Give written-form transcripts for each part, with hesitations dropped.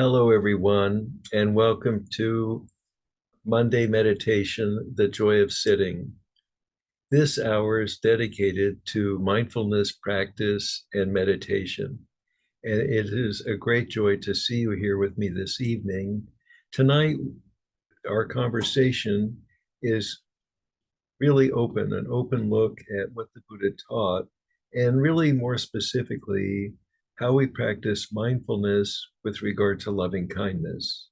Hello, everyone, and welcome to Monday Meditation, The Joy of Sitting. This hour is dedicated to mindfulness practice and meditation. And it is a great joy to see you here with me this evening. Tonight, our conversation is really open, an open look at what the Buddha taught, and really more specifically, how we practice mindfulness with regard to loving kindness.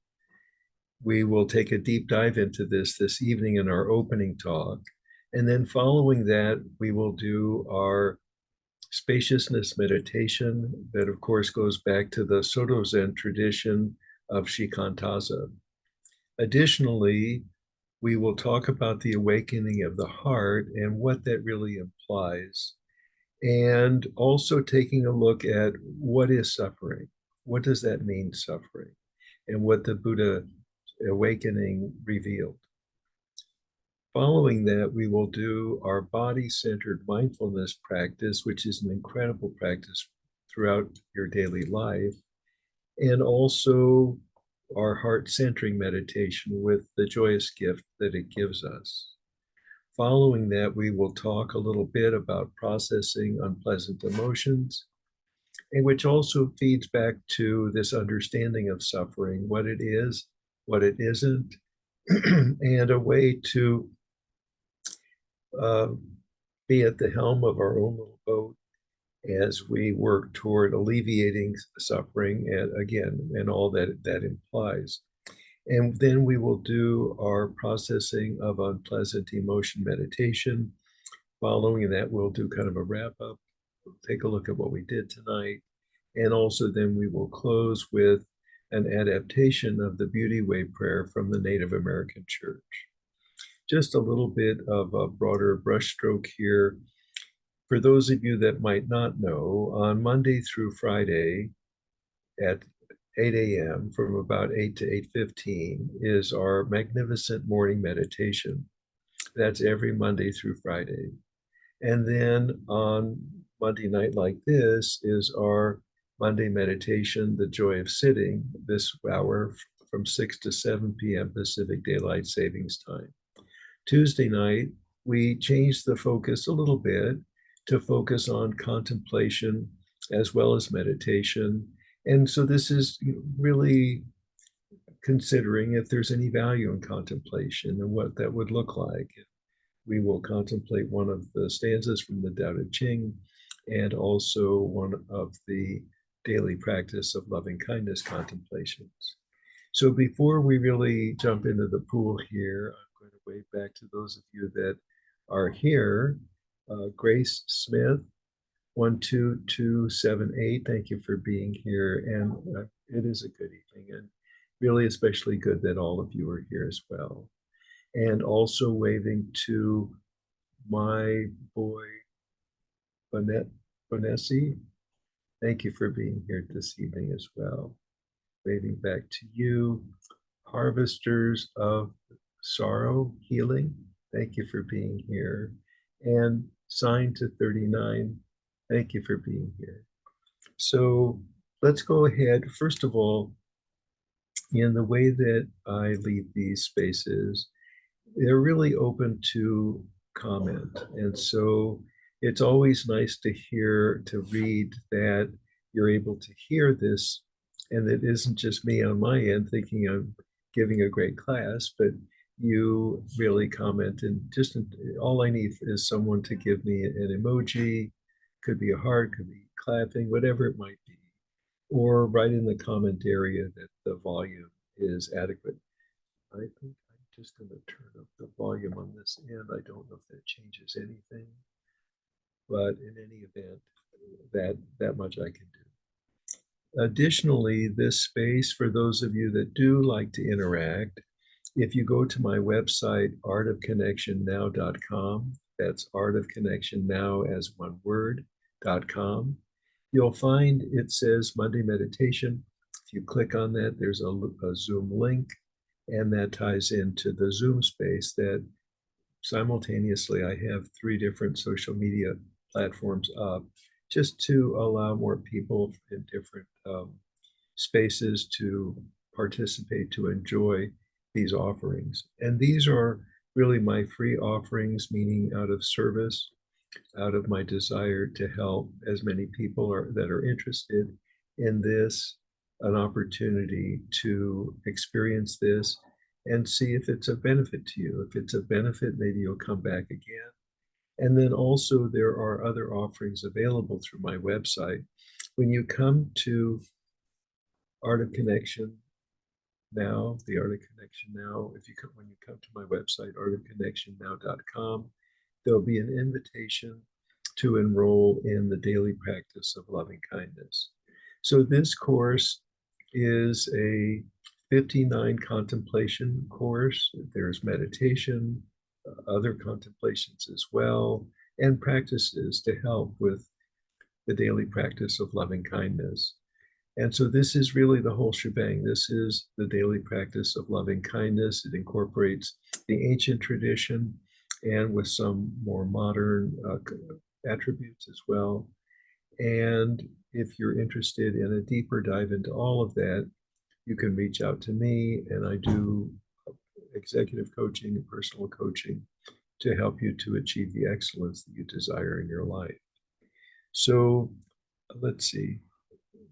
We will take a deep dive into this evening in our opening talk. And then following that, we will do our spaciousness meditation that, of course, goes back to the Soto Zen tradition of Shikantaza. Additionally, we will talk about the awakening of the heart and what that really implies, and also taking a look at what is suffering. What does that mean, suffering? And what the Buddha awakening revealed. Following that, we will do our body-centered mindfulness practice, which is an incredible practice throughout your daily life, and also our heart-centering meditation with the joyous gift that it gives us. Following that, we will talk a little bit about processing unpleasant emotions, and which also feeds back to this understanding of suffering, what it is, what it isn't, and a way to uh, be at the helm of our own little boat as we work toward alleviating suffering and again, and all that that implies. And then we will do our processing of unpleasant emotion meditation. Following that, we'll do kind of a wrap up, take a look at what we did tonight. And also then we will close with an adaptation of the Beauty Way prayer from the Native American Church. Just a little bit of a broader brushstroke here. For those of you that might not know, on Monday through Friday at 8 a.m. from about 8 to 8:15 is our magnificent morning meditation. That's every Monday through Friday. And then on Monday night like this is our Monday meditation, The Joy of Sitting, this hour from 6 to 7 p.m. Pacific Daylight Savings Time. Tuesday night, we changed the focus a little bit to focus on contemplation as well as meditation. And so this is really considering if there's any value in contemplation and what that would look like. We will contemplate one of the stanzas from the Tao Te Ching and also one of the daily practice of loving kindness contemplations. So before we really jump into the pool here, I'm going to wave back to those of you that are here. Grace Smith, 12278, thank you for being here. And it is a good evening, and really especially good that all of you are here as well. And also waving to my boy, Bonessi. Thank you for being here this evening as well. Waving back to you, Harvesters of Sorrow Healing. Thank you for being here. And Sign to 39, thank you for being here. So let's go ahead. First of all, in the way that I lead these spaces, they're really open to comment. And so it's always nice to hear, to read that you're able to hear this. And it isn't just me on my end thinking I'm giving a great class, but you really comment. And just all I need is someone to give me an emoji, could be a heart, could be clapping, whatever it might be, or write in the comment area that the volume is adequate. I think I'm just going to turn up the volume on this end. I don't know if that changes anything, but in any event, that much I can do. Additionally, this space, for those of you that do like to interact, if you go to my website, artofconnectionnow.com, that's artofconnectionnow as one word.com, you'll find it says Monday Meditation. If you click on that, there's a Zoom link, and that ties into the Zoom space that simultaneously I have 3 different social media platforms up just to allow more people in different spaces to participate, to enjoy these offerings. And these are really my free offerings, meaning out of service, out of my desire to help as many people that are interested in this, an opportunity to experience this and see if it's a benefit to you. If it's a benefit, maybe you'll come back again. And then also there are other offerings available through my website. When you come to Art of Connection Now, the Art of Connection Now, when you come to my website, artofconnectionnow.com, there'll be an invitation to enroll in the daily practice of loving kindness. So this course is a 59 contemplation course. There's meditation, other contemplations as well, and practices to help with the daily practice of loving kindness. And so this is really the whole shebang. This is the daily practice of loving kindness. It incorporates the ancient tradition and with some more modern attributes as well. And if you're interested in a deeper dive into all of that, you can reach out to me, and I do executive coaching and personal coaching to help you to achieve the excellence that you desire in your life. So let's see.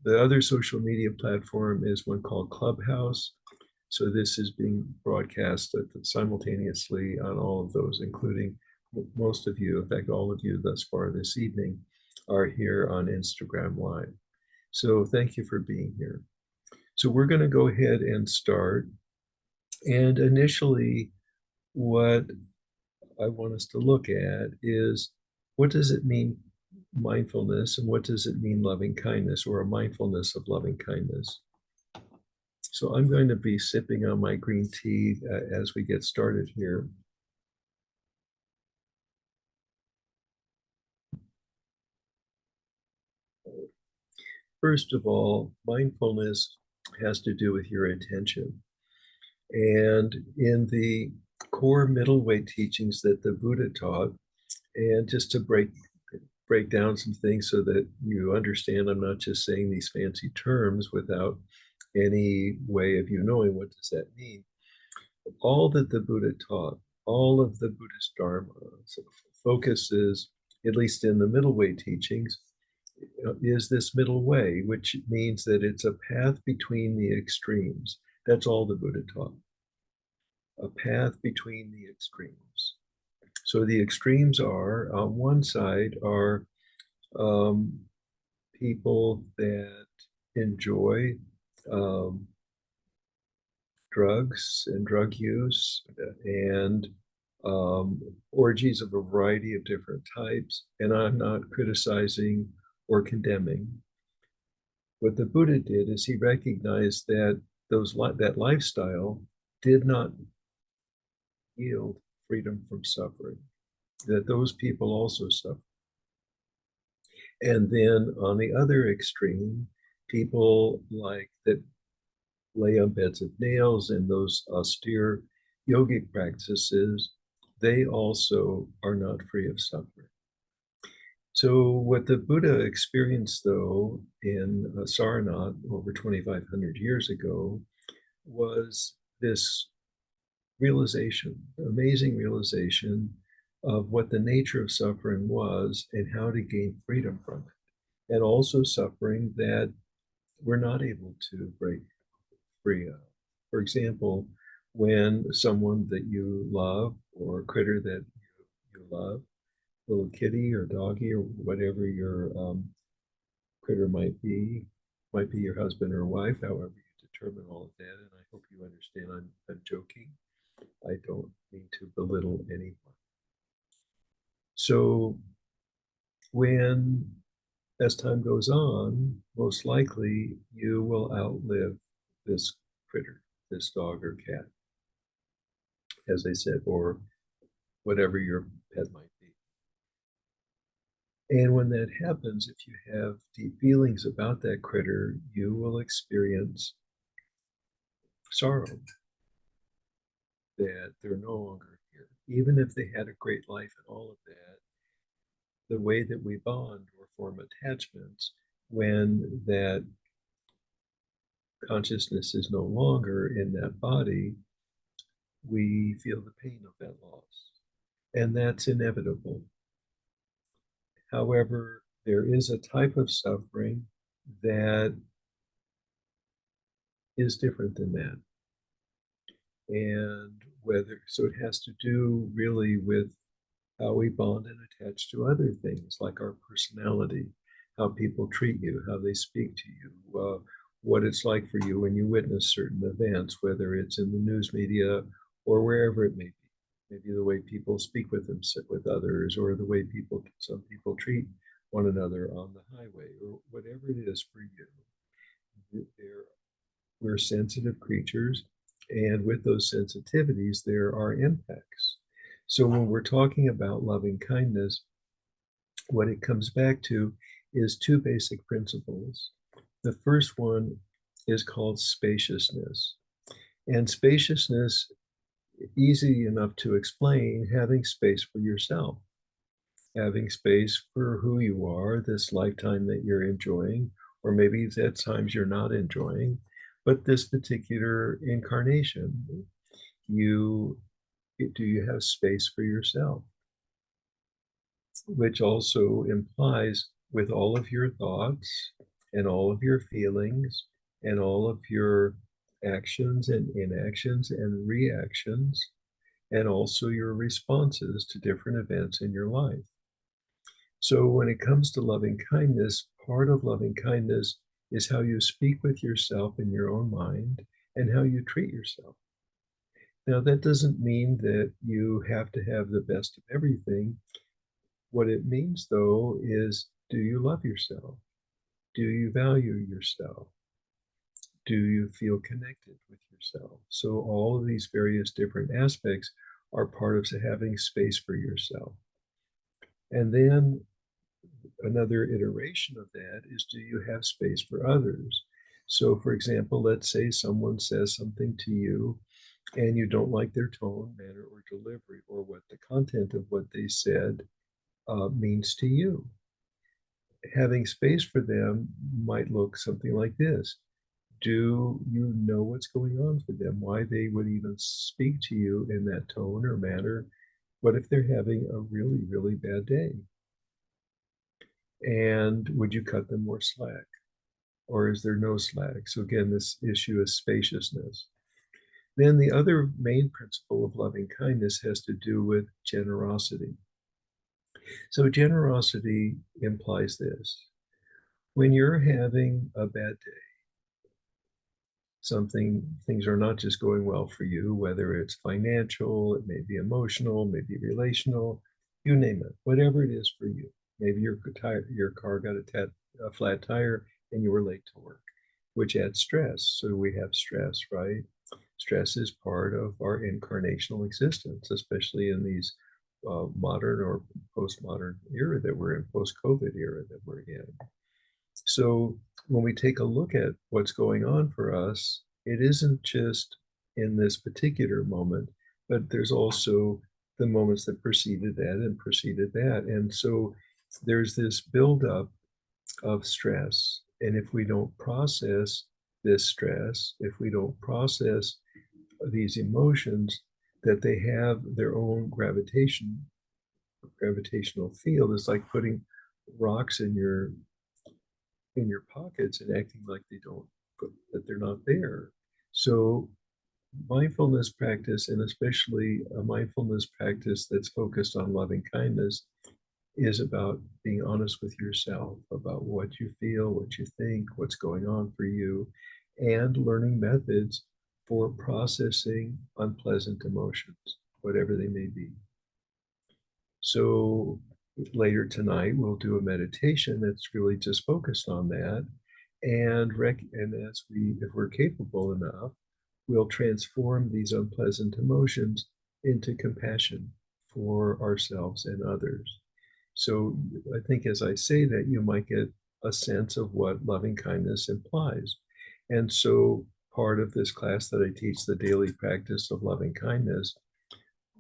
The other social media platform is one called Clubhouse. So this is being broadcast simultaneously on all of those, including most of you, in fact, all of you thus far this evening are here on Instagram Live. So thank you for being here. So we're going to go ahead and start. And initially, what I want us to look at is, what does it mean mindfulness, and what does it mean loving kindness, or a mindfulness of loving kindness? So I'm going to be sipping on my green tea as we get started here. First of all, mindfulness has to do with your intention. And in the core middle way teachings that the Buddha taught, and just to break down some things so that you understand, I'm not just saying these fancy terms without any way of you knowing what does that mean. All that the Buddha taught, all of the Buddhist Dharma focuses, at least in the middle way teachings, is this middle way, which means that it's a path between the extremes. That's all the Buddha taught. A path between the extremes. So the extremes are, on one side, are people that enjoy drugs and drug use and orgies of a variety of different types. And I'm not criticizing or condemning. What the Buddha did is he recognized that that lifestyle did not yield freedom from suffering, that those people also suffer. And then on the other extreme, people like that lay on beds of nails in those austere yogic practices, they also are not free of suffering. So what the Buddha experienced, though, in Sarnath over 2,500 years ago, was this realization, amazing realization of what the nature of suffering was and how to gain freedom from it. And also suffering that we're not able to break free of. For example, when someone that you love or a critter that you love, little kitty or doggy or whatever your critter might be your husband or wife, however you determine all of that. And I hope you understand I'm joking. I don't mean to belittle anyone. So when, as time goes on, most likely you will outlive this critter, this dog or cat, as I said, or whatever your pet might be. And when that happens, if you have deep feelings about that critter, you will experience sorrow that they're no longer here. Even if they had a great life and all of that, the way that we bond or form attachments when that consciousness is no longer in that body, we feel the pain of that loss. And that's inevitable. However, there is a type of suffering that is different than that. And so it has to do really with how we bond and attach to other things like our personality, how people treat you, how they speak to you, what it's like for you when you witness certain events, whether it's in the news media or wherever it may be. Maybe the way people speak with others, or the way some people treat one another on the highway, or whatever it is for you. We're sensitive creatures, and with those sensitivities, there are impacts. So when we're talking about loving kindness, what it comes back to is two basic principles. The first one is called spaciousness. And spaciousness, easy enough to explain, having space for yourself, having space for who you are, this lifetime that you're enjoying, or maybe at times you're not enjoying, but this particular incarnation, you do you have space for yourself, which also implies with all of your thoughts and all of your feelings and all of your actions and inactions and reactions, and also your responses to different events in your life. So when it comes to loving kindness, part of loving kindness is how you speak with yourself in your own mind and how you treat yourself. Now, that doesn't mean that you have to have the best of everything. What it means, though, is, do you love yourself? Do you value yourself? Do you feel connected with yourself? So all of these various different aspects are part of having space for yourself. And then another iteration of that is, do you have space for others? So, for example, let's say someone says something to you and you don't like their tone, manner, or delivery, or what the content of what they said means to you. Having space for them might look something like this. Do you know what's going on for them? Why they would even speak to you in that tone or manner? What if they're having a really, really bad day? And would you cut them more slack? Or is there no slack? So again, this issue is spaciousness. Then the other main principle of loving kindness has to do with generosity. So generosity implies this. When you're having a bad day, things are not just going well for you, whether it's financial, it may be emotional, maybe relational, you name it, whatever it is for you. Maybe your car got a flat tire and you were late to work, which adds stress. So we have stress, right? Stress is part of our incarnational existence, especially in these modern or postmodern era that we're in, post-COVID era that we're in. So when we take a look at what's going on for us, it isn't just in this particular moment, but there's also the moments that preceded that and preceded that. And so there's this buildup of stress. And if we don't process this stress, if we don't process these emotions, that they have their own gravitational field, it's like putting rocks in your pockets and acting like that they're not there. So mindfulness practice, and especially a mindfulness practice that's focused on loving kindness, is about being honest with yourself about what you feel, what you think, what's going on for you, and learning methods for processing unpleasant emotions, whatever they may be. So later tonight, we'll do a meditation that's really just focused on that. And if we're capable enough, we'll transform these unpleasant emotions into compassion for ourselves and others. So I think as I say that, you might get a sense of what loving kindness implies. And so part of this class that I teach, the daily practice of loving kindness,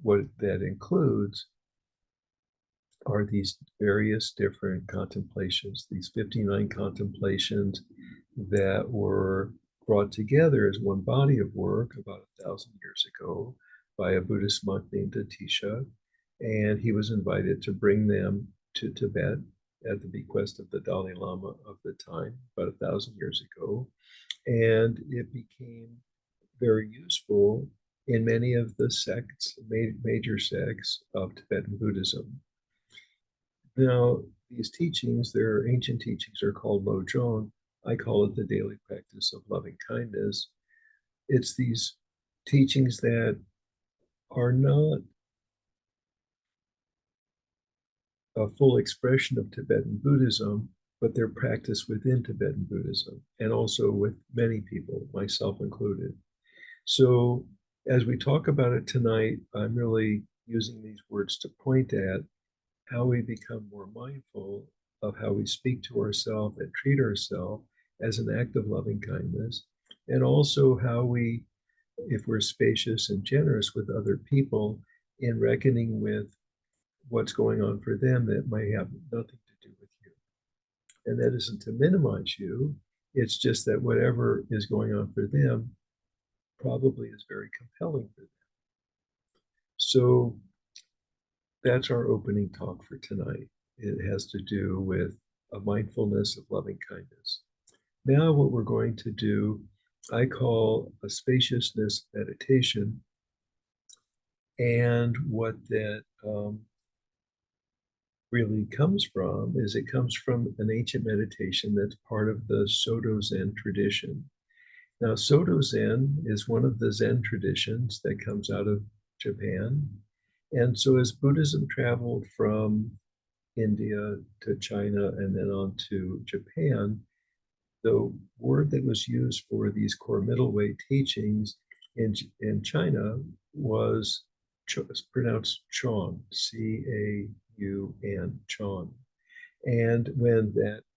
what that includes are these various different contemplations, these 59 contemplations that were brought together as one body of work about 1,000 years ago by a Buddhist monk named Atisha. And he was invited to bring them to Tibet at the bequest of the Dalai Lama of the time, about 1,000 years ago. And it became very useful in many of the sects, major sects of Tibetan Buddhism. Now, these teachings, their ancient teachings, are called Lojong. I call it the daily practice of loving kindness. It's these teachings that are not a full expression of Tibetan Buddhism, but they're practiced within Tibetan Buddhism and also with many people, myself included. So, as we talk about it tonight, I'm really using these words to point at how we become more mindful of how we speak to ourselves and treat ourselves as an act of loving kindness, and also how we, if we're spacious and generous with other people, in reckoning with what's going on for them that might have nothing to do with you. And that isn't to minimize you, it's just that whatever is going on for them probably is very compelling for them. So that's our opening talk for tonight. It has to do with a mindfulness of loving kindness. Now, what we're going to do, I call a spaciousness meditation. And what that really comes from is it comes from an ancient meditation that's part of the Soto Zen tradition. Now, Soto Zen is one of the Zen traditions that comes out of Japan. And so, as Buddhism traveled from India to China and then on to Japan, the word that was used for these core middle way teachings in China was pronounced Chan, C-A-U-N, Chan. And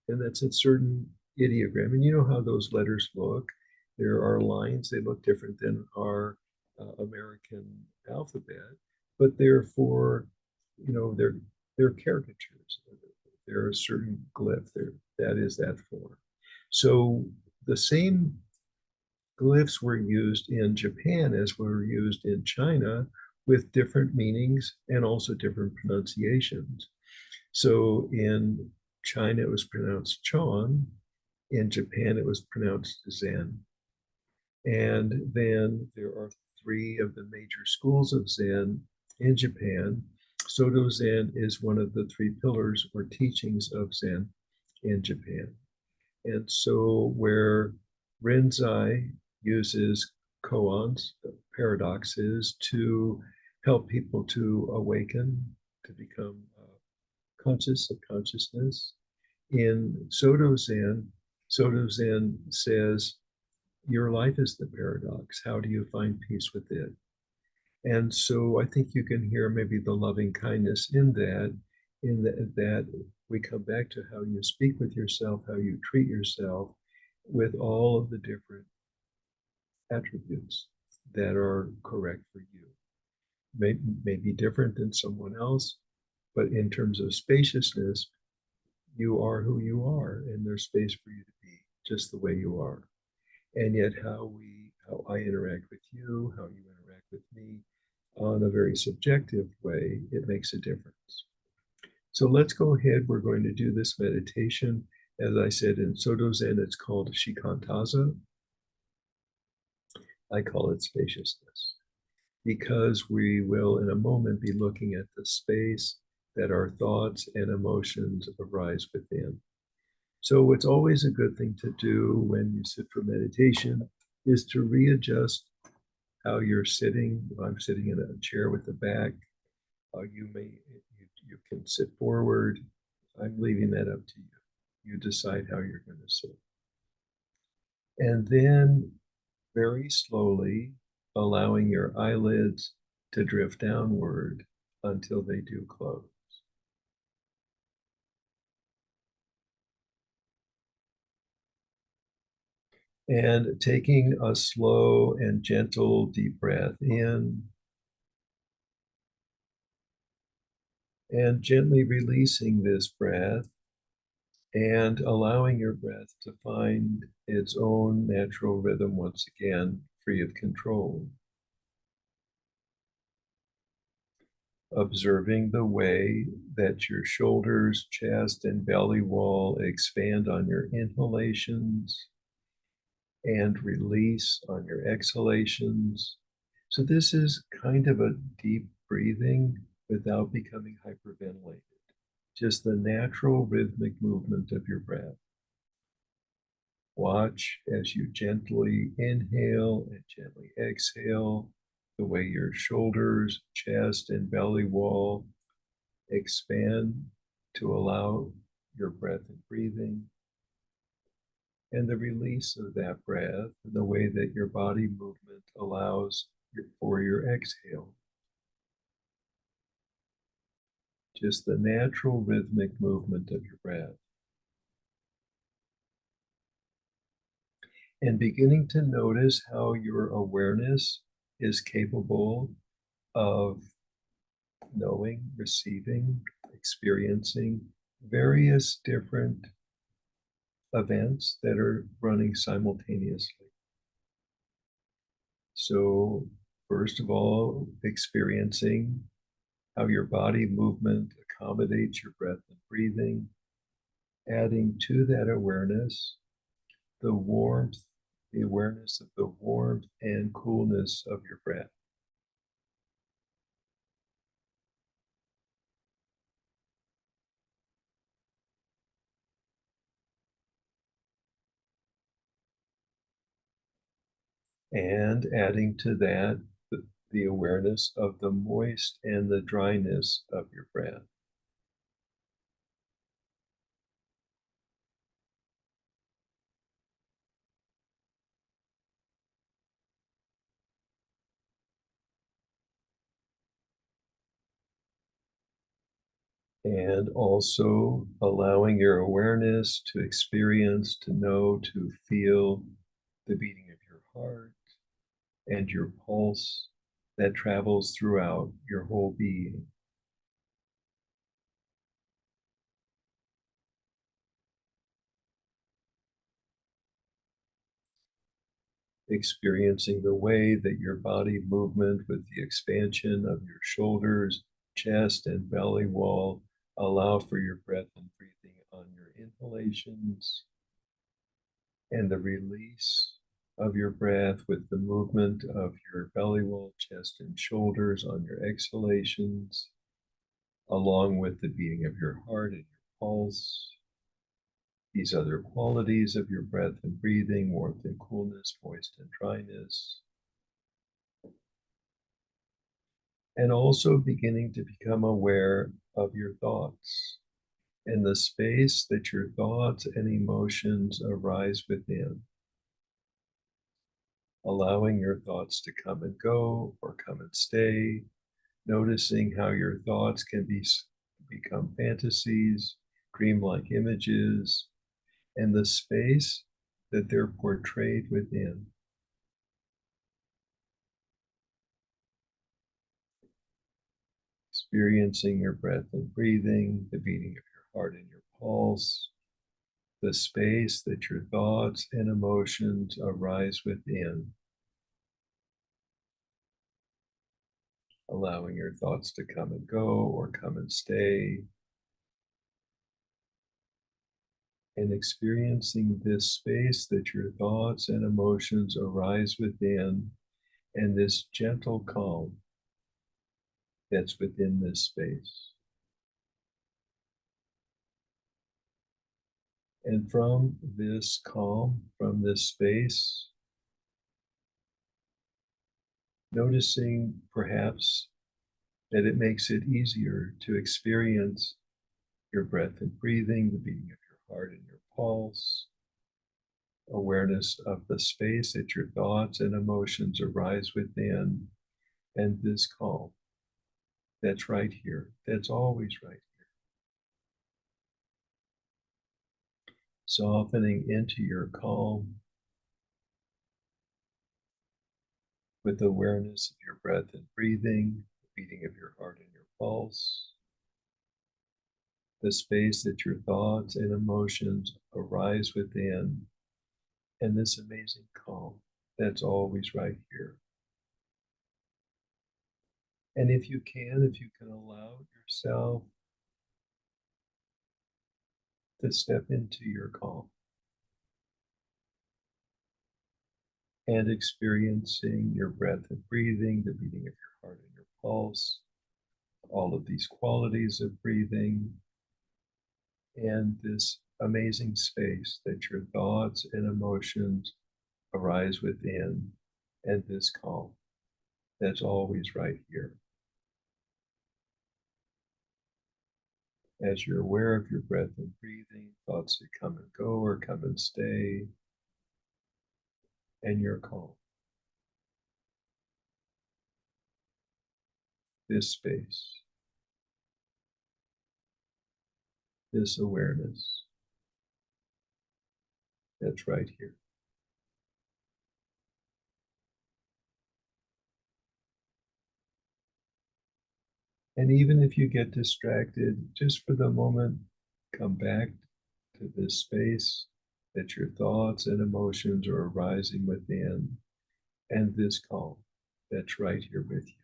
that's a certain ideogram. And you know how those letters look. There are lines, they look different than our American alphabet, but they're for, they're caricatures. There are certain glyph there, that is that form. So the same glyphs were used in Japan as were used in China with different meanings and also different pronunciations. So in China, it was pronounced Chan. In Japan, it was pronounced Zen. And then there are three of the major schools of Zen in Japan. Soto Zen is one of the three pillars or teachings of Zen in Japan. And so where Rinzai uses koans, paradoxes, to help people to awaken, to become conscious of consciousness, in Soto Zen says, your life is the paradox. How do you find peace with it? And so I think you can hear maybe the loving kindness in that we come back to how you speak with yourself, how you treat yourself with all of the different attributes that are correct for you. May be different than someone else, but in terms of spaciousness, you are who you are, and there's space for you to be just the way you are. And yet how I interact with you, how you interact with me on a very subjective way, it makes a difference. So let's go ahead. We're going to do this meditation. As I said, in Soto Zen, it's called Shikantaza. I call it spaciousness, because we will in a moment be looking at the space that our thoughts and emotions arise within. So it's always a good thing to do when you sit for meditation is to readjust how you're sitting. If I'm sitting in a chair with the back, you can sit forward. I'm leaving that up to you. You decide how you're going to sit. And then very slowly allowing your eyelids to drift downward until they do close. And taking a slow and gentle deep breath in and gently releasing this breath and allowing your breath to find its own natural rhythm once again, free of control. Observing the way that your shoulders, chest, and belly wall expand on your inhalations and release on your exhalations. So, this is kind of a deep breathing without becoming hyperventilated, just the natural rhythmic movement of your breath. Watch as you gently inhale and gently exhale, the way your shoulders, chest, and belly wall expand to allow your breath and breathing, and the release of that breath, and the way that your body movement allows for your exhale. Just the natural rhythmic movement of your breath. And beginning to notice how your awareness is capable of knowing, receiving, experiencing various different events that are running simultaneously. So, first of all, experiencing how your body movement accommodates your breath and breathing, adding to that awareness the warmth, the awareness of the warmth and coolness of your breath. And adding to that the awareness of the moist and the dryness of your breath. And also allowing your awareness to experience, to know, to feel the beating of your heart and your pulse that travels throughout your whole being. Experiencing the way that your body movement with the expansion of your shoulders, chest, and belly wall allow for your breath and breathing on your inhalations, and the release of your breath with the movement of your belly wall, chest, and shoulders on your exhalations, along with the beating of your heart and your pulse. These other qualities of your breath and breathing, warmth and coolness, moist and dryness, and also beginning to become aware of your thoughts and the space that your thoughts and emotions arise within, allowing your thoughts to come and go or come and stay, noticing how your thoughts can become fantasies, dreamlike images, and the space that they're portrayed within. Experiencing your breath and breathing, the beating of your heart and your pulse, the space that your thoughts and emotions arise within, allowing your thoughts to come and go or come and stay, and experiencing this space that your thoughts and emotions arise within, and this gentle calm that's within this space. And from this calm, from this space, noticing perhaps that it makes it easier to experience your breath and breathing, the beating of your heart and your pulse, awareness of the space that your thoughts and emotions arise within, and this calm that's right here, that's always right here. Softening into your calm with awareness of your breath and breathing, the beating of your heart and your pulse, the space that your thoughts and emotions arise within, and this amazing calm that's always right here. And if you can allow yourself to step into your calm and experiencing your breath and breathing, the beating of your heart and your pulse, all of these qualities of breathing, and this amazing space that your thoughts and emotions arise within, and this calm that's always right here. As you're aware of your breath and breathing, thoughts that come and go or come and stay, and you're calm. This space, this awareness that's right here. And even if you get distracted, just for the moment, come back to this space that your thoughts and emotions are arising within, and this calm that's right here with you.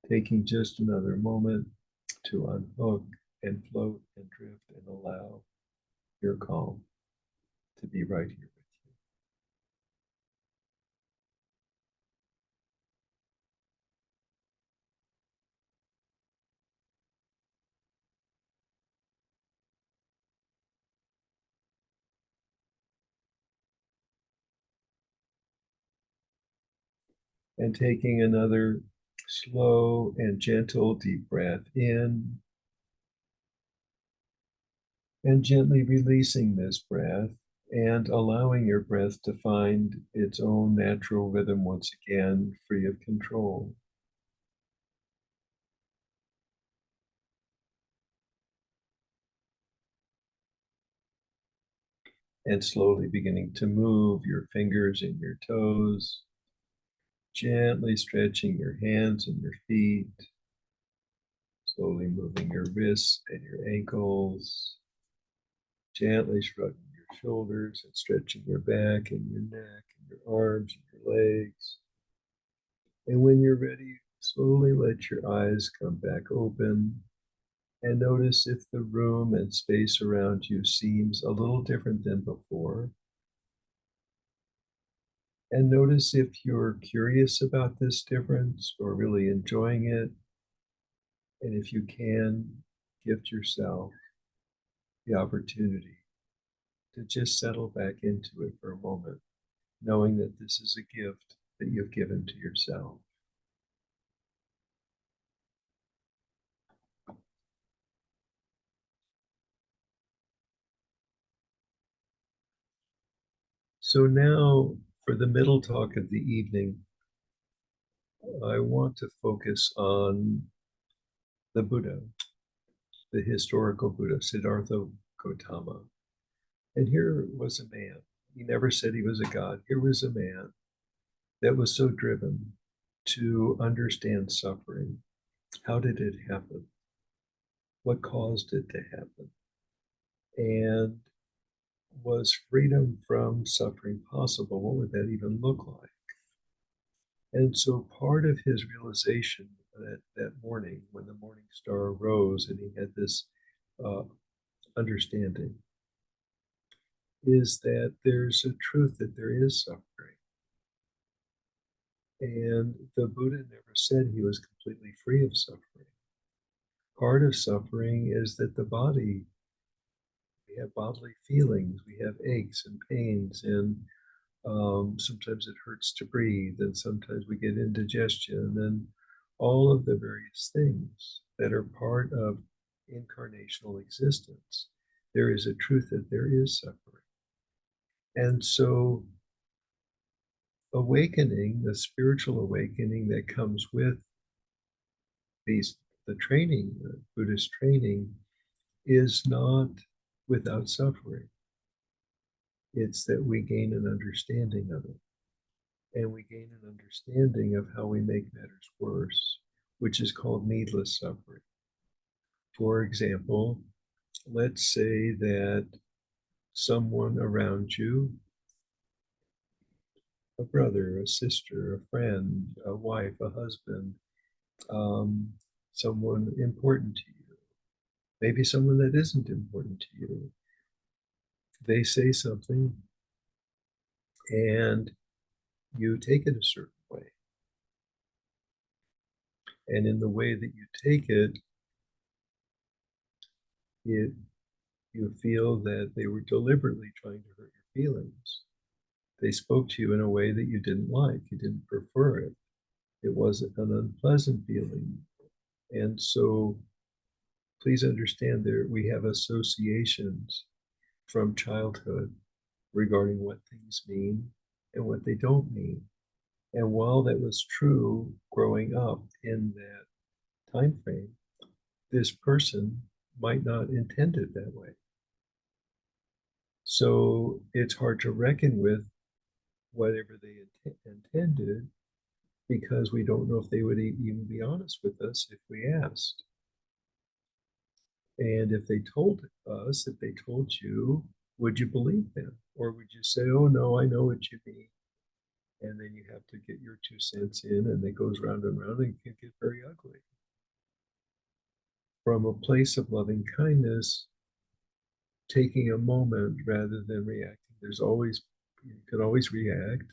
Taking just another moment to unhook and float and drift and allow your calm to be right here with you. And taking another slow and gentle deep breath in, and gently releasing this breath and allowing your breath to find its own natural rhythm once again, free of control. And slowly beginning to move your fingers and your toes, gently stretching your hands and your feet, slowly moving your wrists and your ankles, gently shrugging your shoulders and stretching your back and your neck and your arms and your legs. And when you're ready, slowly let your eyes come back open and notice if the room and space around you seems a little different than before. And notice if you're curious about this difference or really enjoying it. And if you can, gift yourself the opportunity to just settle back into it for a moment, knowing that this is a gift that you've given to yourself. So now, for the middle talk of the evening, I want to focus on the Buddha, the historical Buddha, Siddhartha Gautama. And here was a man. He never said he was a god. Here was a man that was so driven to understand suffering. How did it happen? What caused it to happen? And was freedom from suffering possible? What would that even look like? And so part of his realization that morning, when the morning star arose and he had this uh, understanding, is that there's a truth that there is suffering. And the Buddha never said he was completely free of suffering. Part of suffering is that the body, we have bodily feelings, we have aches and pains, and sometimes it hurts to breathe, and sometimes we get indigestion, and all of the various things that are part of incarnational existence. There is a truth that there is suffering. And so, awakening, the spiritual awakening that comes with these, the training, the Buddhist training, is not without suffering. It's that we gain an understanding of it. And we gain an understanding of how we make matters worse, which is called needless suffering. For example, let's say that someone around you, a brother, a sister, a friend, a wife, a husband, um, someone important to you, maybe someone that isn't important to you, they say something and you take it a certain way. And in the way that you take it, it you feel that they were deliberately trying to hurt your feelings. They spoke to you in a way that you didn't like, you didn't prefer it. It was an unpleasant feeling. And so please understand there we have associations from childhood regarding what things mean and what they don't mean. And while that was true growing up in that time frame, this person might not intend it that way. So it's hard to reckon with whatever they intended because we don't know if they would even be honest with us if we asked. And if they told us, if they told you, would you believe them? Or would you say, oh no, I know what you mean? And then you have to get your 2 cents in, and it goes round and round and it can get very ugly. From a place of loving kindness, taking a moment rather than reacting. There's always, you can always react,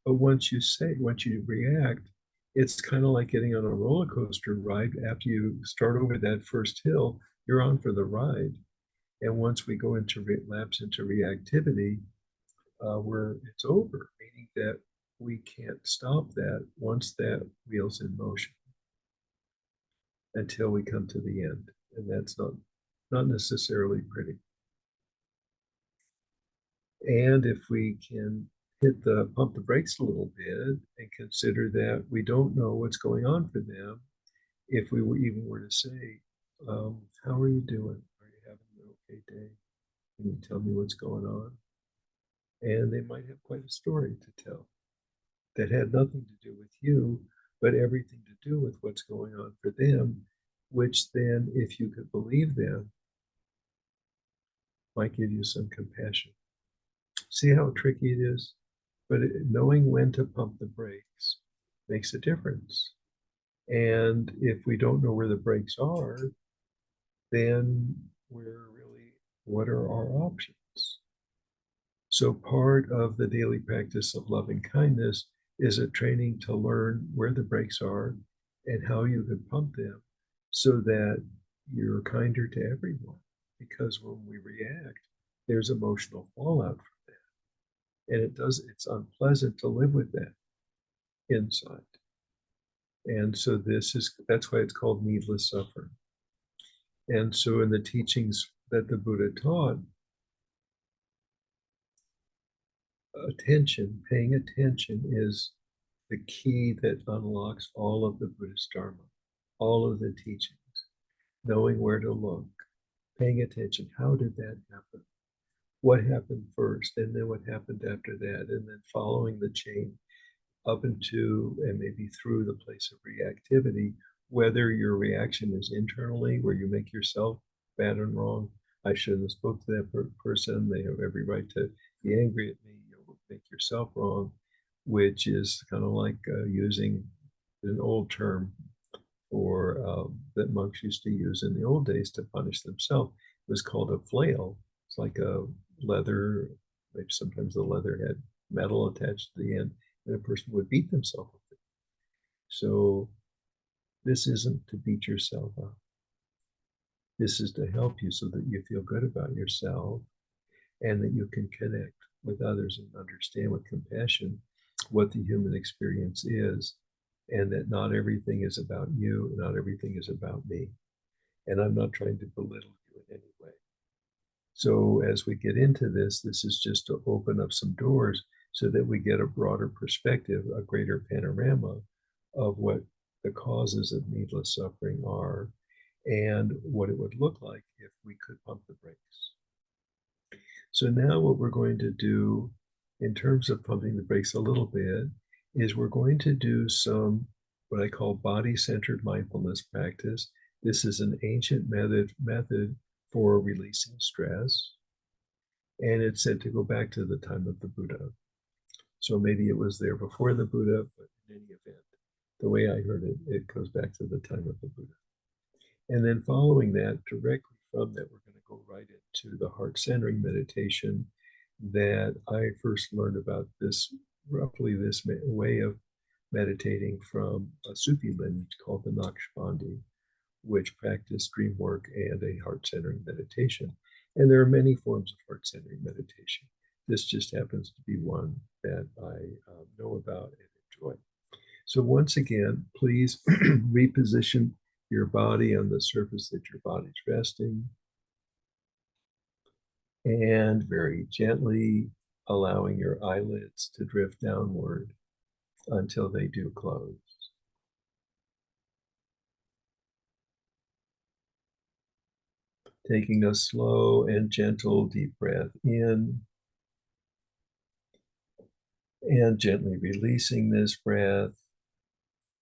but once you react, it's kind of like getting on a roller coaster ride. After you start over that first hill, you're on for the ride. And once we go into lapse into reactivity, it's over, meaning that we can't stop that once that wheel's in motion until we come to the end. And that's not necessarily pretty. And if we can pump the brakes a little bit and consider that we don't know what's going on for them, if we were to say, how are you doing? Are you having an okay day? Can you tell me what's going on? And they might have quite a story to tell that had nothing to do with you, but everything to do with what's going on for them, which then, if you could believe them, might give you some compassion. See how tricky it is? But knowing when to pump the brakes makes a difference. And if we don't know where the brakes are, then we're really, what are our options? So part of the daily practice of loving kindness is a training to learn where the brakes are and how you can pump them so that you're kinder to everyone. Because when we react, there's emotional fallout from that. And it's unpleasant to live with that inside. And so that's why it's called needless suffering. And so in the teachings that the Buddha taught, paying attention is the key that unlocks all of the Buddhist Dharma, all of the teachings, knowing where to look, paying attention. How did that happen? What happened first? And then what happened after that? And then following the chain up into and maybe through the place of reactivity, whether your reaction is internally, where you make yourself bad and wrong. I shouldn't have spoke to that person. They have every right to be angry at me. You'll make yourself wrong, which is kind of like using an old term for that monks used to use in the old days to punish themselves. It was called a flail. It's like a leather, maybe sometimes the leather had metal attached to the end, and a person would beat themselves with it. So this isn't to beat yourself up. This is to help you so that you feel good about yourself and that you can connect with others and understand with compassion what the human experience is, and that not everything is about you, not everything is about me. And I'm not trying to belittle you in any way. So as we get into this is just to open up some doors so that we get a broader perspective, a greater panorama of what the causes of needless suffering are and what it would look like if we could pump the brakes. So now what we're going to do in terms of pumping the brakes a little bit is we're going to do some what I call body-centered mindfulness practice This is an ancient method for releasing stress, and it's said to go back to the time of the Buddha. So maybe it was there before the Buddha, but in any event, the way I heard it, it goes back to the time of the Buddha. And then following that, directly from that, we're going to go right into the heart centering meditation that I first learned about this, roughly this way of meditating from a Sufi lineage called the Naqshbandi, which practice dream work and a heart centering meditation. And there are many forms of heart centering meditation. This just happens to be one that I know about and enjoy. So once again, please reposition your body on the surface that your body's resting, and very gently allowing your eyelids to drift downward until they do close. Taking a slow and gentle deep breath in and gently releasing this breath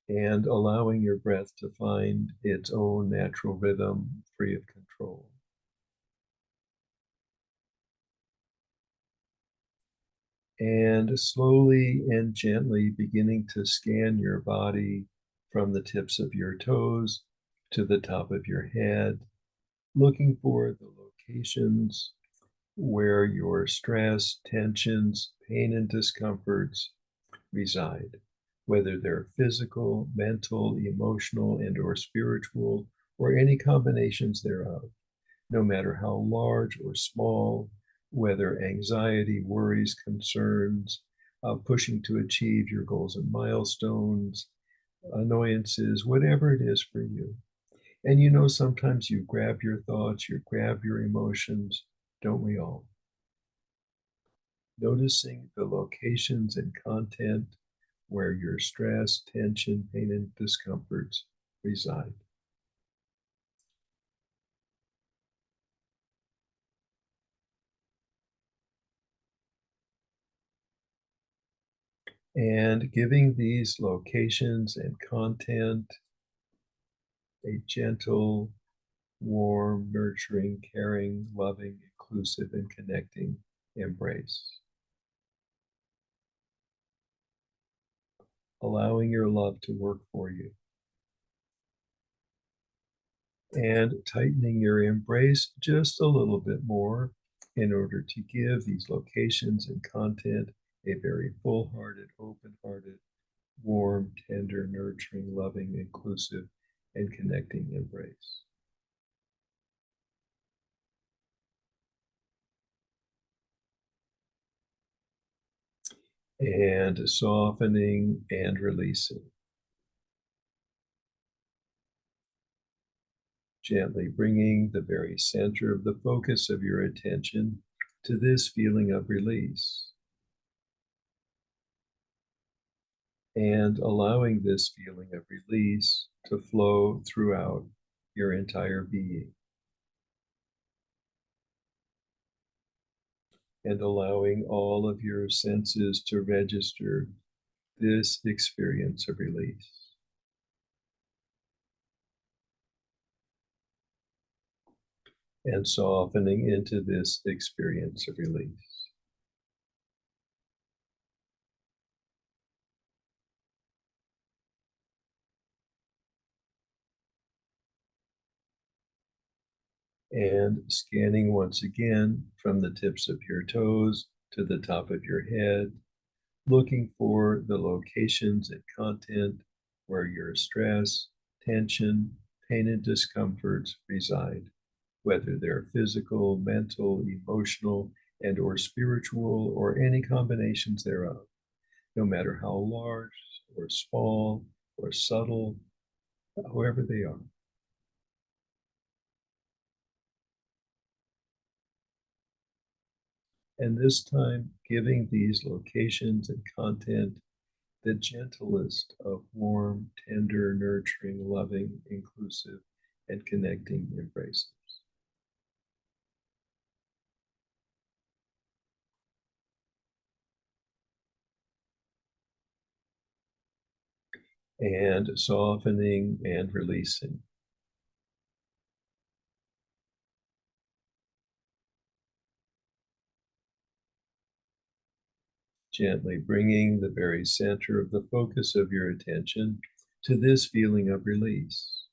and allowing your breath to find its own natural rhythm free of control. And slowly and gently beginning to scan your body from the tips of your toes to the top of your head, looking for the locations where your stress, tensions, pain, and discomforts reside, whether they're physical, mental, emotional, and or spiritual, or any combinations thereof, no matter how large or small, whether anxiety, worries, concerns, pushing to achieve your goals and milestones, annoyances, whatever it is for you. And you know, sometimes you grab your thoughts, you grab your emotions, don't we all? Noticing the locations and content where your stress, tension, pain, and discomforts reside. And giving these locations and content a gentle, warm, nurturing, caring, loving, inclusive, and connecting embrace. Allowing your love to work for you. And tightening your embrace just a little bit more in order to give these locations and content a very full hearted, open hearted, warm, tender, nurturing, loving, inclusive, and connecting embrace. And softening and releasing. Gently bringing the very center of the focus of your attention to this feeling of release. And allowing this feeling of release to flow throughout your entire being. And allowing all of your senses to register this experience of release. And softening into this experience of release. And scanning once again from the tips of your toes to the top of your head, looking for the locations and content where your stress, tension, pain, and discomforts reside, whether they're physical, mental, emotional, and or spiritual, or any combinations thereof, no matter how large or small or subtle, however they are. And this time, giving these locations and content the gentlest of warm, tender, nurturing, loving, inclusive, and connecting embraces. And softening and releasing. gently bringing the very center of the focus of your attention to this feeling of release.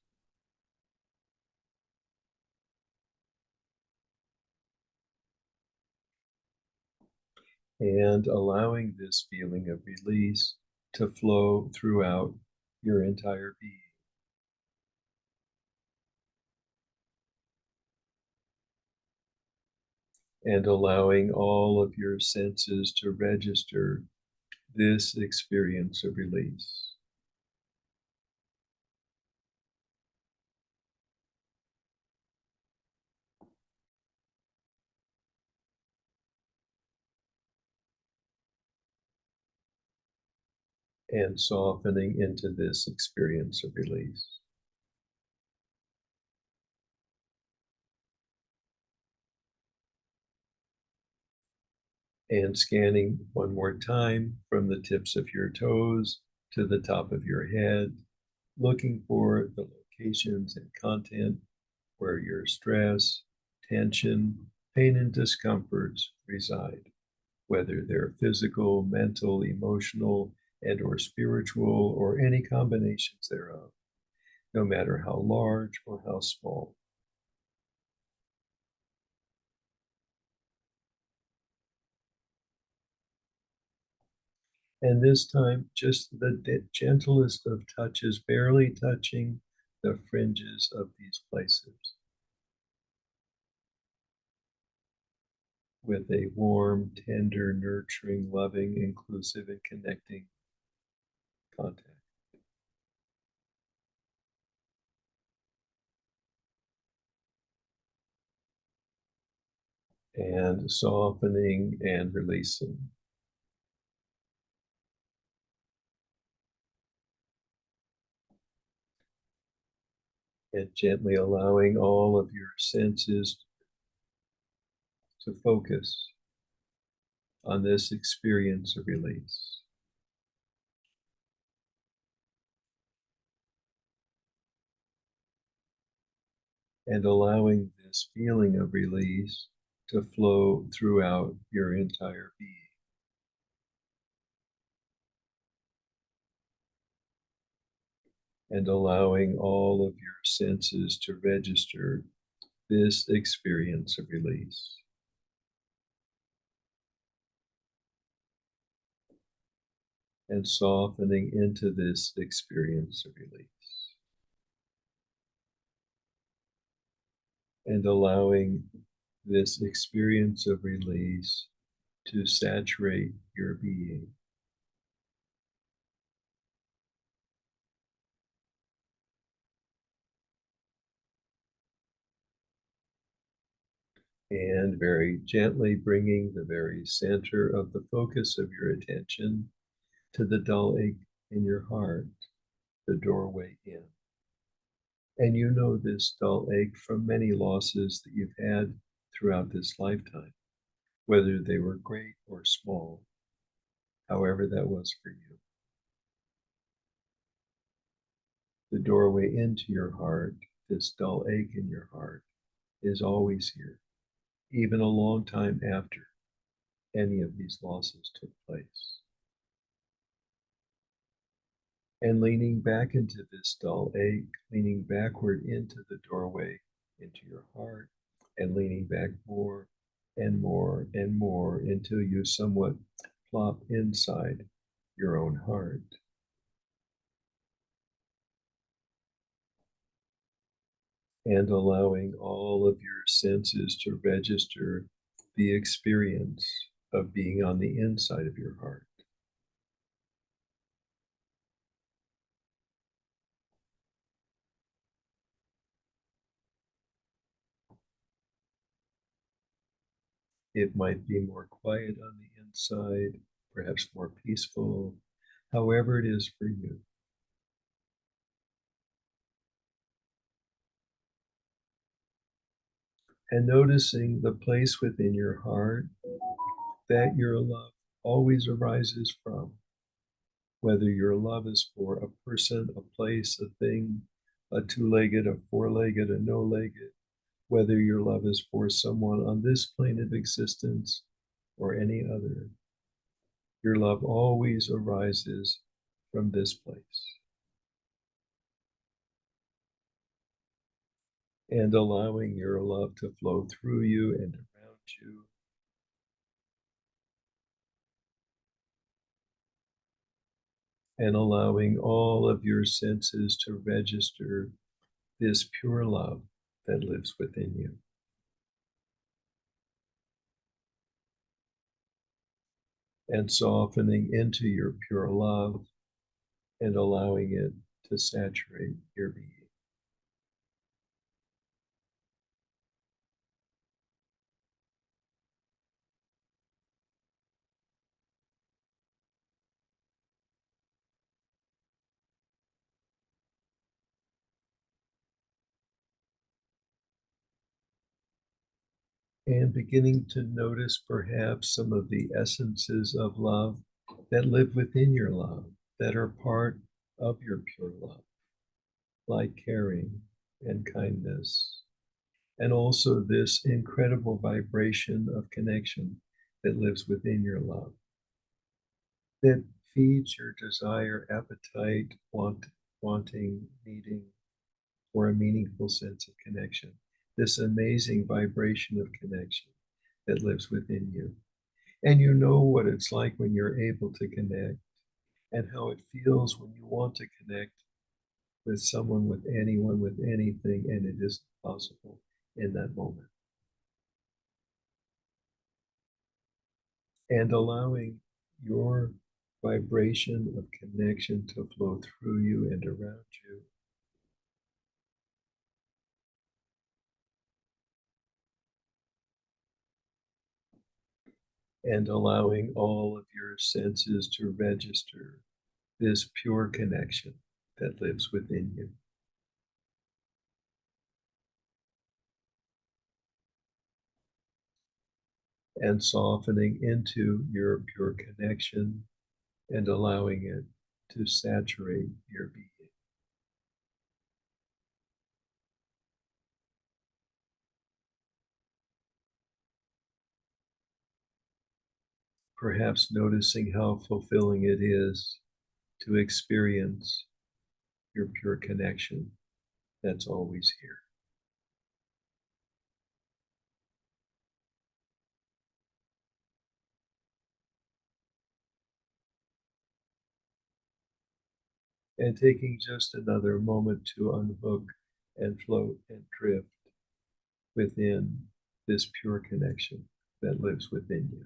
And allowing this feeling of release to flow throughout your entire being. And allowing all of your senses to register this experience of release. And softening into this experience of release. And scanning one more time from the tips of your toes to the top of your head, looking for the locations and content where your stress, tension, pain, and discomforts reside, whether they're physical, mental, emotional, and or spiritual, or any combinations thereof, no matter how large or how small. And this time, just the gentlest of touches, barely touching the fringes of these places with a warm, tender, nurturing, loving, inclusive, and connecting contact. And softening and releasing. And gently allowing all of your senses to focus on this experience of release. And allowing this feeling of release to flow throughout your entire being. And allowing all of your senses to register this experience of release. And softening into this experience of release. And allowing this experience of release to saturate your being. And very gently bringing the very center of the focus of your attention to the dull ache in your heart, the doorway in. And you know this dull ache from many losses that you've had throughout this lifetime, whether they were great or small, however that was for you. The doorway into your heart, this dull ache in your heart, is always here, even a long time after any of these losses took place. And leaning back into this dull ache, leaning backward into the doorway, into your heart, and leaning back more and more and more until you somewhat plop inside your own heart. And allowing all of your senses to register the experience of being on the inside of your heart. It might be more quiet on the inside, perhaps more peaceful, however it is for you. And noticing the place within your heart that your love always arises from, whether your love is for a person, a place, a thing, a two-legged, a four-legged, a no-legged, whether your love is for someone on this plane of existence or any other. Your love always arises from this place. And allowing your love to flow through you and around you. And allowing all of your senses to register this pure love that lives within you. And softening into your pure love and allowing it to saturate your being. And beginning to notice perhaps some of the essences of love that live within your love, that are part of your pure love, like caring and kindness, and also this incredible vibration of connection that lives within your love, that feeds your desire, appetite, wanting, needing for a meaningful sense of connection, this amazing vibration of connection that lives within you. And you know what it's like when you're able to connect and how it feels when you want to connect with someone, with anyone, with anything, and it is possible in that moment. And allowing your vibration of connection to flow through you and around you. And allowing all of your senses to register this pure connection that lives within you. And softening into your pure connection and allowing it to saturate your being. Perhaps noticing how fulfilling it is to experience your pure connection that's always here. And taking just another moment to unhook and float and drift within this pure connection that lives within you.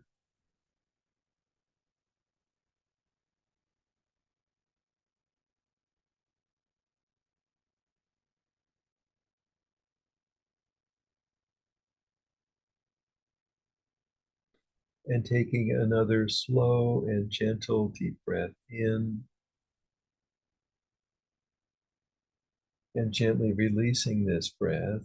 And taking another slow and gentle deep breath in and gently releasing this breath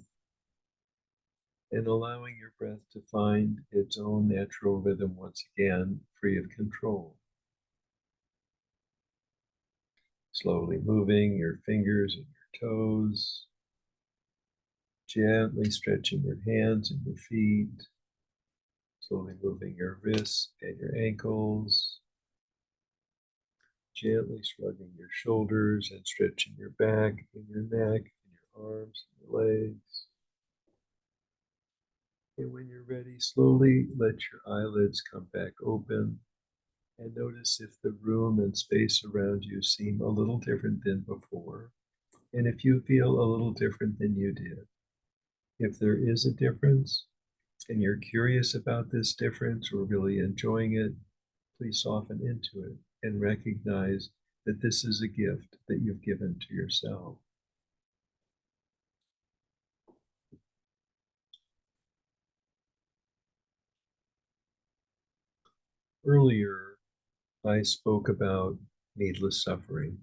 and allowing your breath to find its own natural rhythm once again, free of control. Slowly moving your fingers and your toes, gently stretching your hands and your feet, slowly moving your wrists and your ankles, gently shrugging your shoulders and stretching your back and your neck and your arms and your legs. And when you're ready, slowly let your eyelids come back open and notice if the room and space around you seem a little different than before. And if you feel a little different than you did, if there is a difference and you're curious about this difference or really enjoying it, please soften into it and recognize that this is a gift that you've given to yourself. Earlier, I spoke about needless suffering.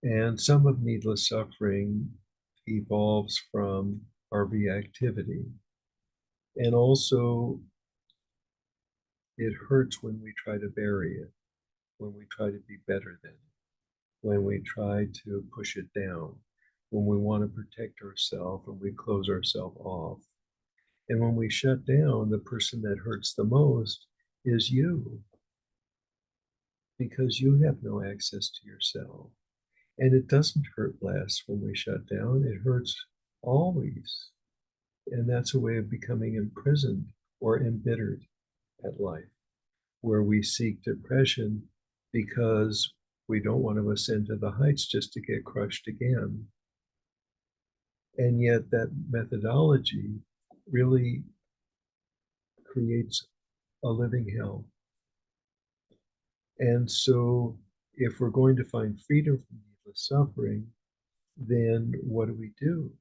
And some of needless suffering evolves from our reactivity. And also, it hurts when we try to bury it, when we try to be better than it, when we try to push it down, when we want to protect ourselves and we close ourselves off. And when we shut down, the person that hurts the most is you. because you have no access to yourself. And it doesn't hurt less when we shut down, it hurts always. And that's a way of becoming imprisoned or embittered at life, where we seek depression because we don't want to ascend to the heights just to get crushed again. And yet, that methodology really creates a living hell. And so, if we're going to find freedom from needless suffering, then what do we do?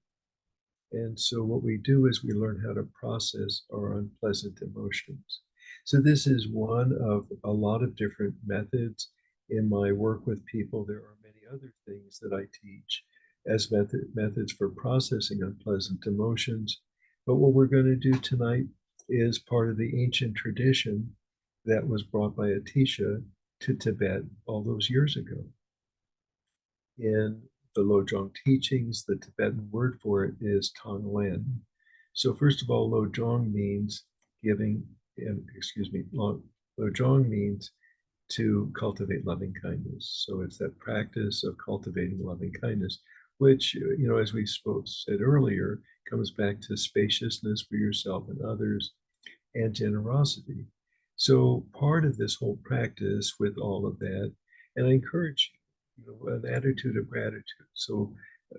And so, what we do is we learn how to process our unpleasant emotions. So, this is one of a lot of different methods in my work with people. There are many other things that I teach as methods for processing unpleasant emotions. But what we're going to do tonight is part of the ancient tradition that was brought by Atisha to Tibet all those years ago. In the Lojong teachings, the Tibetan word for it is Tonglen. So first of all, Lojong means giving, and excuse me, Lojong means to cultivate loving kindness. So it's that practice of cultivating loving kindness, which, as we said earlier, comes back to spaciousness for yourself and others and generosity. So part of this whole practice with all of that, and I encourage an attitude of gratitude. So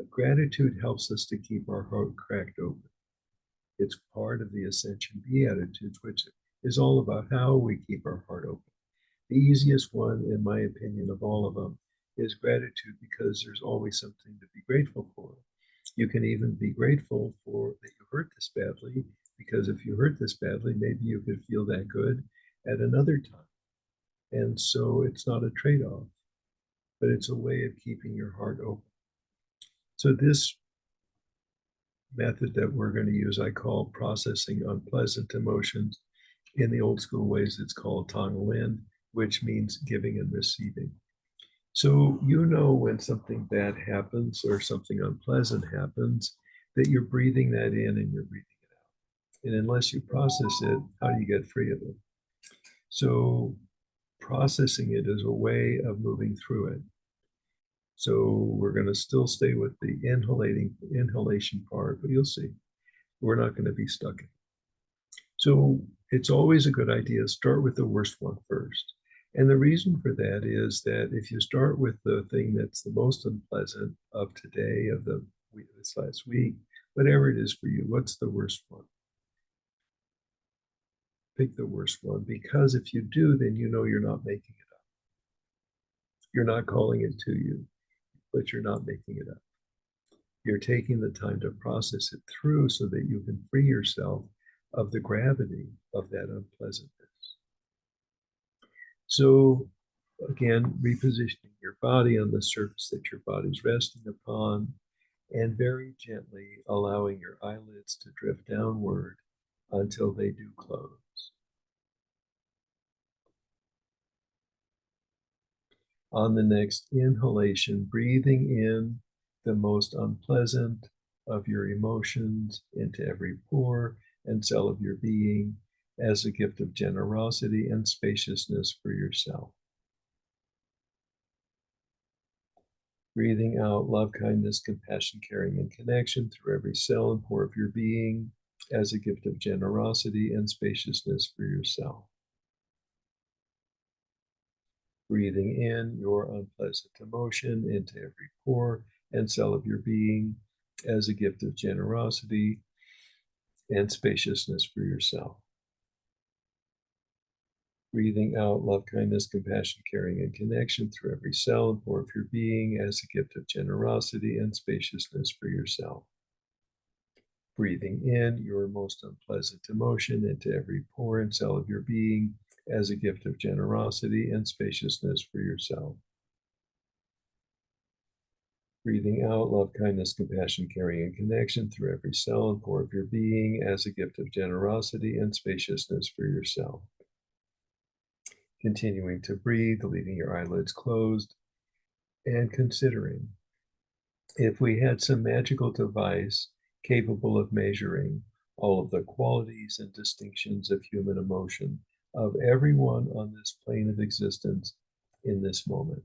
gratitude helps us to keep our heart cracked open. It's part of the Ascension Beatitudes, which is all about how we keep our heart open. The easiest one, in my opinion, of all of them is gratitude, because there's always something to be grateful for. You can even be grateful for that you hurt this badly, because if you hurt this badly, maybe you could feel that good at another time. And so it's not a trade off, but it's a way of keeping your heart open. So, this method that we're going to use, I call processing unpleasant emotions. In the old school ways, it's called Tonglen, which means giving and receiving. So, when something bad happens or something unpleasant happens, that you're breathing that in and you're breathing it out. And unless you process it, how do you get free of it? So, processing it is a way of moving through it. So, we're going to still stay with the inhalation part, but you'll see we're not going to be stuck in it. So, it's always a good idea to start with the worst one first. And the reason for that is that if you start with the thing that's the most unpleasant of today, of this last week, whatever it is for you, what's the worst one? Pick the worst one, because if you do, then you're not making it up. You're not calling it to you, but you're not making it up. You're taking the time to process it through so that you can free yourself of the gravity of that unpleasantness. So, again, repositioning your body on the surface that your body's resting upon, and very gently allowing your eyelids to drift downward until they do close. On the next inhalation, breathing in the most unpleasant of your emotions into every pore and cell of your being as a gift of generosity and spaciousness for yourself. Breathing out love, kindness, compassion, caring, and connection through every cell and pore of your being as a gift of generosity and spaciousness for yourself. Breathing in your unpleasant emotion into every pore and cell of your being as a gift of generosity and spaciousness for yourself. Breathing out love, kindness, compassion, caring, and connection through every cell and pore of your being as a gift of generosity and spaciousness for yourself. Breathing in your most unpleasant emotion into every pore and cell of your being as a gift of generosity and spaciousness for yourself. Breathing out love, kindness, compassion, caring, and connection through every cell and pore of your being as a gift of generosity and spaciousness for yourself. Continuing to breathe, leaving your eyelids closed, and considering if we had some magical device capable of measuring all of the qualities and distinctions of human emotion of everyone on this plane of existence, in this moment.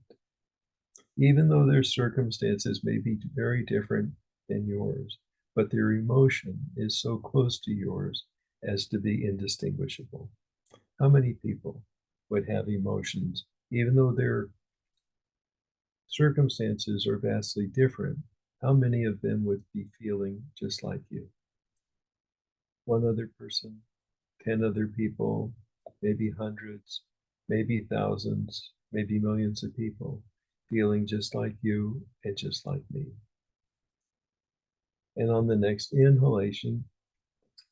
Even though their circumstances may be very different than yours, but their emotion is so close to yours as to be indistinguishable. How many people would have emotions, even though their circumstances are vastly different? How many of them would be feeling just like you? One other person, 10 other people, maybe hundreds, maybe thousands, maybe millions of people feeling just like you and just like me. And on the next inhalation,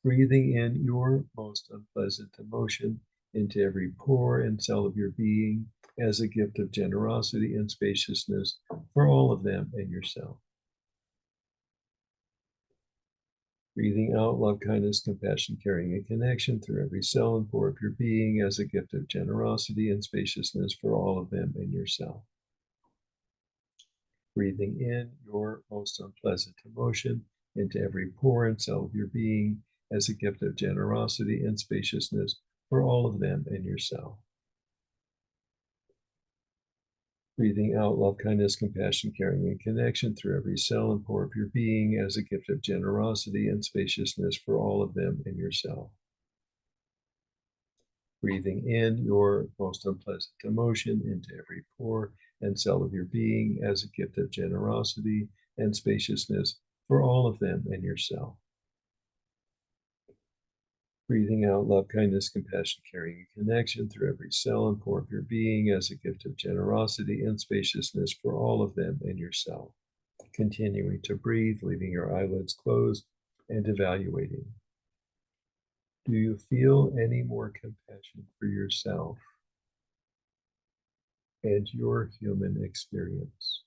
breathing in your most unpleasant emotion into every pore and cell of your being as a gift of generosity and spaciousness for all of them and yourself. Breathing out love, kindness, compassion, caring, and connection through every cell and pore of your being as a gift of generosity and spaciousness for all of them and yourself. Breathing in your most unpleasant emotion into every pore and cell of your being as a gift of generosity and spaciousness for all of them and yourself. Breathing out love, kindness, compassion, caring, and connection through every cell and pore of your being as a gift of generosity and spaciousness for all of them and yourself. Breathing in your most unpleasant emotion into every pore and cell of your being as a gift of generosity and spaciousness for all of them and yourself. Breathing out love, kindness, compassion, caring, and connection through every cell and pore of your being as a gift of generosity and spaciousness for all of them and yourself. Continuing to breathe, leaving your eyelids closed and evaluating. Do you feel any more compassion for yourself and your human experience?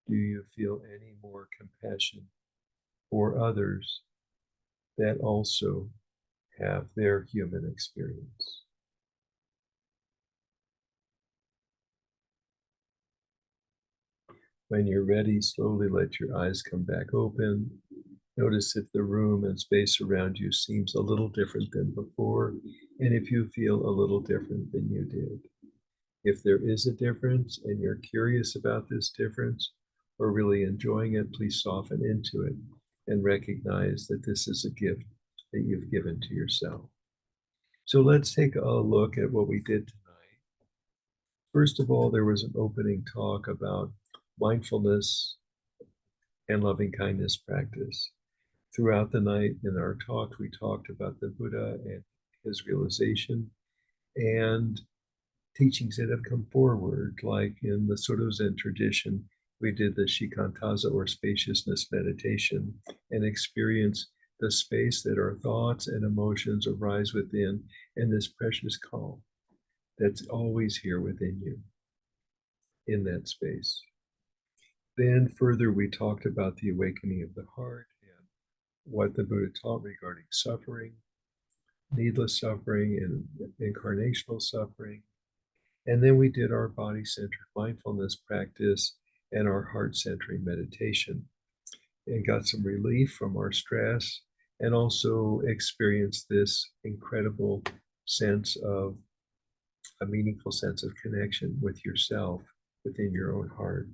Do you feel any more compassion for others that also have their human experience? When you're ready, slowly let your eyes come back open. Notice if the room and space around you seems a little different than before, and if you feel a little different than you did. If there is a difference and you're curious about this difference or really enjoying it, please soften into it and recognize that this is a gift that you've given to yourself. So let's take a look at what we did tonight. First of all, there was an opening talk about mindfulness and loving kindness practice. Throughout the night in our talk, we talked about the Buddha and his realization and teachings that have come forward, like in the Soto Zen tradition, we did the shikantaza or spaciousness meditation and experience the space that our thoughts and emotions arise within and this precious calm that's always here within you in that space. Then further, we talked about the awakening of the heart and what the Buddha taught regarding suffering, needless suffering, and incarnational suffering. And then we did our body centered mindfulness practice and our heart centering meditation and got some relief from our stress and also experienced this incredible sense of a meaningful sense of connection with yourself within your own heart.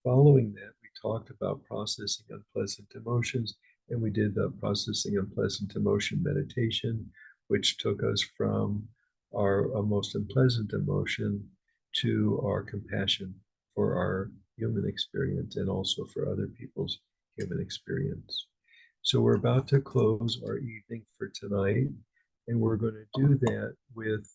Following that, we talked about processing unpleasant emotions, and we did the processing unpleasant emotion meditation, which took us from our most unpleasant emotion to our compassion for our human experience and also for other people's human experience. So we're about to close our evening for tonight, and we're going to do that with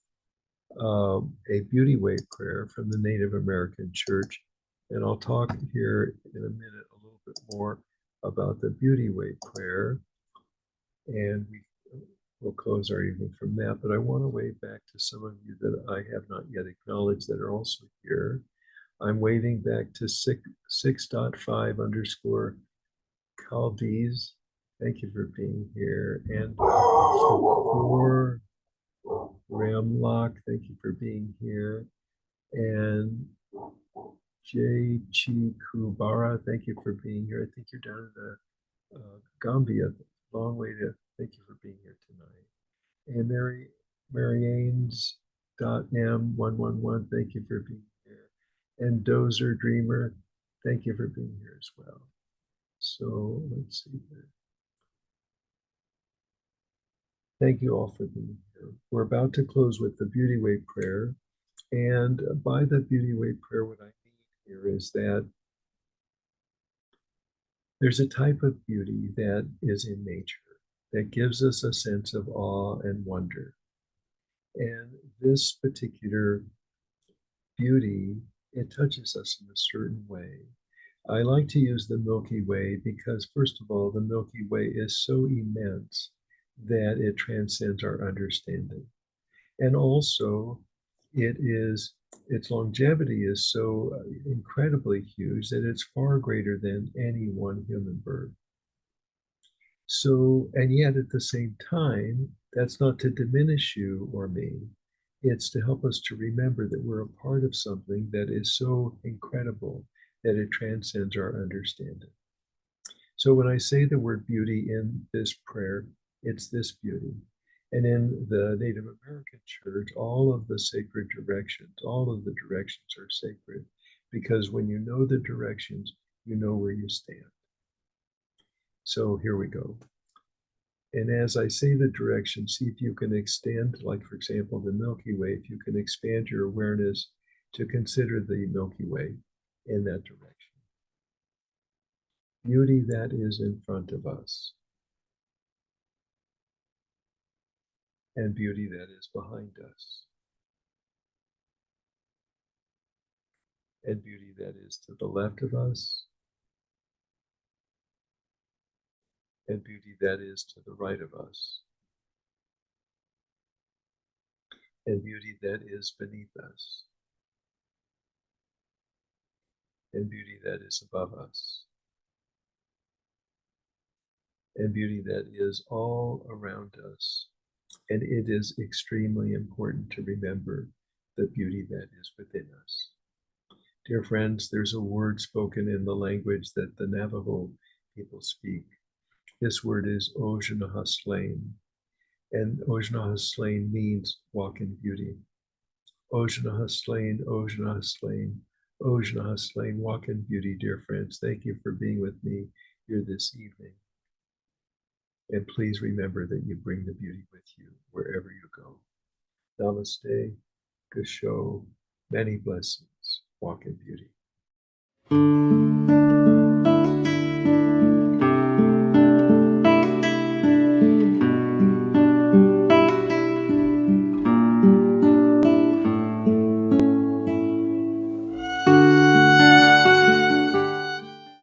a beauty way prayer from the Native American Church. And I'll talk here in a minute a little bit more about the beauty way prayer. And we'll close our evening from that. But I want to wave back to some of you that I have not yet acknowledged that are also here. I'm waving back to 6.5 underscore Caldiz. Thank you for being here. And for Ramlock, thank you for being here. And J. Chi Kubara, thank you for being here. I think you're down in the Gambia. Long way to thank you for being here tonight. And Mary Anne's M111, thank you for being here. And Dozer Dreamer, thank you for being here as well. So let's see here. Thank you all for being here. We're about to close with the Beauty Way prayer. And by the Beauty Way prayer, what I mean here is that there's a type of beauty that is in nature that gives us a sense of awe and wonder. And this particular beauty, it touches us in a certain way. I like to use the Milky Way because, first of all, the Milky Way is so immense that it transcends our understanding. And also, its longevity is so incredibly huge that it's far greater than any one human birth. So, and yet at the same time, that's not to diminish you or me. It's to help us to remember that we're a part of something that is so incredible that it transcends our understanding. So when I say the word beauty in this prayer, it's this beauty. And in the Native American church, all of the sacred directions, all of the directions are sacred because when you know the directions, you know where you stand. So here we go. And as I say the direction, see if you can extend, like for example, the Milky Way, if you can expand your awareness to consider the Milky Way in that direction. Beauty that is in front of us, and beauty that is behind us, and beauty that is to the left of us, and beauty that is to the right of us, and beauty that is beneath us, and beauty that is above us, and beauty that is all around us. And it is extremely important to remember the beauty that is within us. Dear friends, there's a word spoken in the language that the Navajo people speak. This word is Ojnahaslein, and Ojnahaslein means walk in beauty. Ojnahaslein, Ojnahaslein, Ojnahaslein, walk in beauty, dear friends. Thank you for being with me here this evening. And please remember that you bring the beauty with you wherever you go. Namaste, Gusho, many blessings. Walk in beauty.